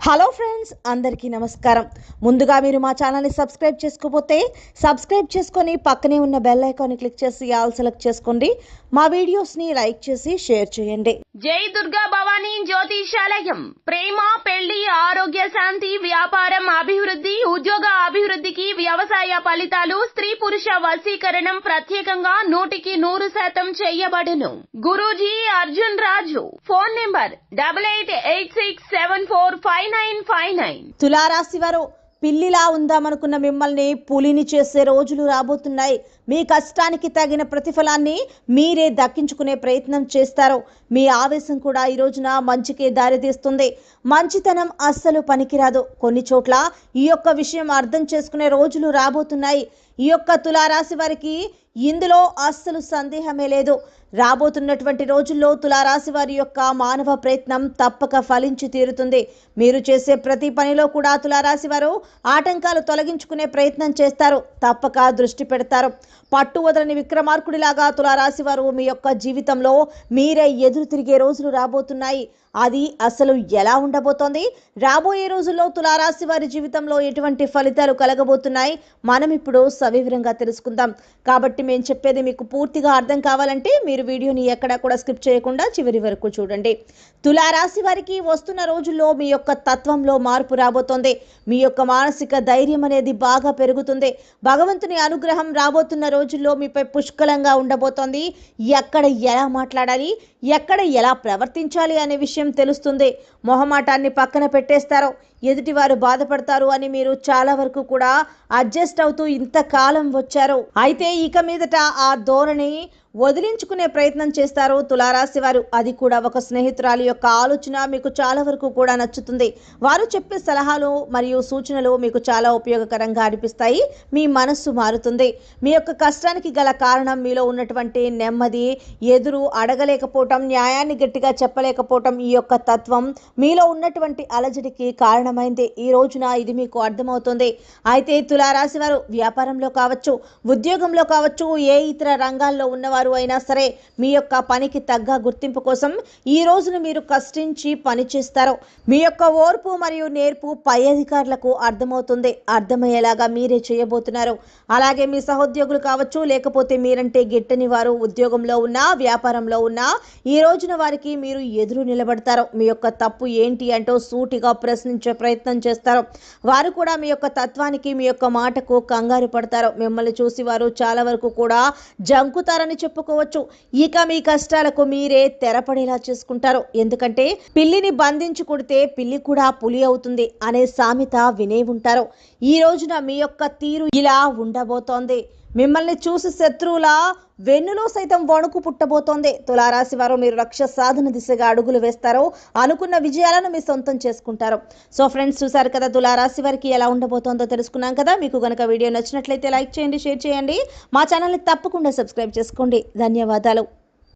Hello friends, అందరికీ నమస్కారం. ముందుగా మీరు మా ఛానల్ని సబ్స్క్రైబ్ చేసుకోకపోతే సబ్స్క్రైబ్ చేసుకొని పక్కనే ఉన్న బెల్ ఐకాన్ని క్లిక్ చేసి ఆల్ సెలెక్ట్ చేసుకోండి. మా వీడియోస్ని లైక్ చేసి షేర్ చేయండి. జై దుర్గా భవానీ జ్యోతిషాలయం. ప్రేమ, పెళ్లి, ఆరోగ్య, శాంతి, వ్యాపారం అభివృద్ధి, ఉద్యోగ అభివృద్ధికి, వ్యవసాయ ఫలితాలు, స్త్రీ పురుష వశీకరణం ప్రత్యేకంగా 100% చేయబడును. గురూజీ అర్జున్ రాజు. Phone number 8886745959. తులారాశి వారు, పిల్లిలా ఉందామనుకున్న మిమ్మల్ని పులిని చేసే రోజులు రాబోతున్నాయి. మీ కష్టానికి తగిన ప్రతిఫలాన్ని మీరే దక్కించుకునే ప్రయత్నం చేస్తారు. మీ ఆవేశం కూడా ఈ రోజున మంచికే దారితీస్తుంది. మంచితనం అస్సలు పనికిరాదు. కొన్ని చోట్ల ఈ యొక్క విషయం అర్థం చేసుకునే రోజులు రాబోతున్నాయి. ఈ యొక్క తులారాశి వారికి ఇందులో అస్సలు సందేహమే లేదు. రాబోతున్నటువంటి రోజుల్లో తులారాశి వారి యొక్క మానవ ప్రయత్నం తప్పక ఫలించి తీరుతుంది. మీరు చేసే ప్రతి పనిలో కూడా తులారాశి వారు ఆటంకాలు తొలగించుకునే ప్రయత్నం చేస్తారు. తప్పక దృష్టి పెడతారు. పట్టు వదలని విక్రమార్కుడిలాగా తులారాశి వారు మీ యొక్క జీవితంలో మీరే ఎదురు తిరిగే రోజులు రాబోతున్నాయి. అది అసలు ఎలా ఉండబోతోంది? రాబోయే రోజుల్లో తులారాశి వారి జీవితంలో ఎటువంటి ఫలితాలు కలగబోతున్నాయి మనం ఇప్పుడు సవివరంగా తెలుసుకుందాం. కాబట్టి మేము చెప్పేది మీకు పూర్తిగా అర్థం కావాలంటే మీరు వీడియోని ఎక్కడా కూడా స్కిప్ చేయకుండా చివరి వరకు చూడండి. తులారాశి వారికి వస్తున్న రోజుల్లో మీ యొక్క తత్వంలో మార్పు రాబోతోంది. మీ యొక్క మానసిక ధైర్యం అనేది బాగా పెరుగుతుంది. భగవంతుని అనుగ్రహం రాబోతున్న రోజుల్లో మీపై పుష్కలంగా ఉండబోతోంది. ఎక్కడ ఎలా మాట్లాడాలి, ఎక్కడ ఎలా ప్రవర్తించాలి అనే విషయం తెలుస్తుంది. మొహమాటాన్ని పక్కన పెట్టేస్తారు. ఎదుటివారు బాధపడతారు అని మీరు చాలా వరకు కూడా అడ్జస్ట్ అవుతూ ఇంతకాలం వచ్చారు. అయితే ఇక మీదట ఆ ధోరణి వదిలించుకునే ప్రయత్నం చేస్తారు తులారాశి వారు. అది కూడా ఒక స్నేహితురాలి యొక్క ఆలోచన మీకు చాలా వరకు కూడా నచ్చుతుంది. వారు చెప్పే సలహాలు మరియు సూచనలు మీకు చాలా ఉపయోగకరంగా అనిపిస్తాయి. మీ మనస్సు మారుతుంది. మీ యొక్క కష్టానికి గల కారణం మీలో ఉన్నటువంటి నెమ్మది, ఎదురు అడగలేకపోవటం, న్యాయాన్ని గట్టిగా చెప్పలేకపోవటం, ఈ యొక్క తత్వం మీలో ఉన్నటువంటి అలజడికి కారణమైంది. ఈ రోజున ఇది మీకు అర్థమవుతుంది. అయితే తులారాశి వారు వ్యాపారంలో కావచ్చు, ఉద్యోగంలో కావచ్చు, ఏ ఇతర రంగాల్లో ఉన్నవారు అయినా సరే మీ యొక్క పనికి తగ్గ గుర్తింపు కోసం ఈ రోజును మీరు కష్టించి పని చేస్తారు. మీ యొక్క ఓర్పు మరియు నేర్పు పై అధికారులకు అర్థమవుతుంది. అర్థమయ్యేలాగా మీరే చేయబోతున్నారు. అలాగే మీ సహోద్యోగులు కావచ్చు, లేకపోతే మీరంటే గిట్టని వారు ఉద్యోగంలో ఉన్నా, వ్యాపారంలో ఉన్నా ఈ రోజున వారికి మీరు ఎదురు నిలబడతారు. మీ యొక్క తప్పు ఏంటి అంటూ సూటిగా ప్రశ్నించే ప్రయత్నం చేస్తారు. వారు కూడా మీ యొక్క తత్వానికి, మీ యొక్క మాటకు కంగారు పడతారు. మిమ్మల్ని చూసి వారు చాలా వరకు కూడా జంకుతారని చెప్పుకోవచ్చు. ఇక మీ కష్టాలకు మీరే తెరపడేలా చేసుకుంటారు. ఎందుకంటే పిల్లిని బంధించి కొడితే పిల్లి కూడా పులి అవుతుంది అనే సామెత వినే ఉంటారు. ఈ రోజున మీ యొక్క తీరు ఇలా ఉండబోతోంది. మిమ్మల్ని చూసి శత్రువుల వెన్నులో సైతం వణుకు పుట్టబోతోంది. తులారాశి వారు మీరు లక్ష్య సాధన దిశగా అడుగులు వేస్తారు. అనుకున్న విజయాలను మీ సొంతం చేసుకుంటారు. సో ఫ్రెండ్స్, చూసారు కదా తులారాశి వారికి ఎలా ఉండబోతోందో తెలుసుకున్నాం కదా. మీకు కనుక వీడియో నచ్చినట్లయితే లైక్ చేయండి, షేర్ చేయండి. మా ఛానల్ని తప్పకుండా సబ్స్క్రైబ్ చేసుకోండి. ధన్యవాదాలు.